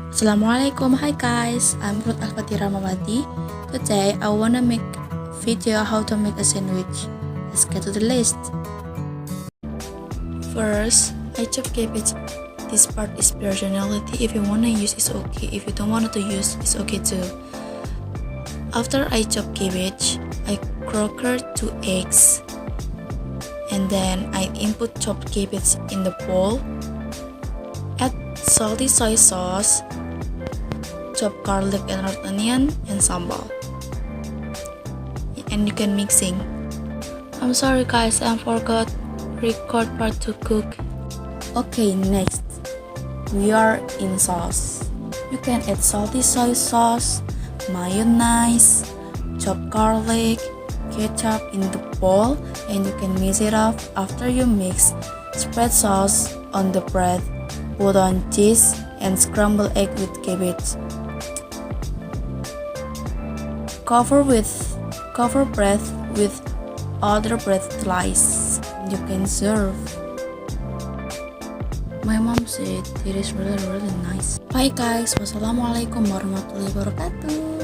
Assalamualaikum, hi guys, I'm Ruth Alvadira. Today I wanna make video how to make a sandwich. Let's get to the list. First, I chop cabbage. This part is personality. If you wanna use, it's okay. If you don't want to use, it's okay too. After I chop cabbage, I crack 2 eggs, and then I input chopped cabbage in the bowl. Add salty soy sauce, chopped garlic and red onion, and sambal. And you can mixing. I'm sorry guys, I forgot record part to cook. Okay, next we are in sauce. You can add salty soy sauce, mayonnaise, chopped garlic, ketchup in the bowl, and you can mix it up. After you mix, spread sauce on the bread, put on cheese, and scramble egg with cabbage. Cover bread with other bread slice. You can serve. My mom said it is really nice. Bye guys. Wassalamualaikum warahmatullahi wabarakatuh.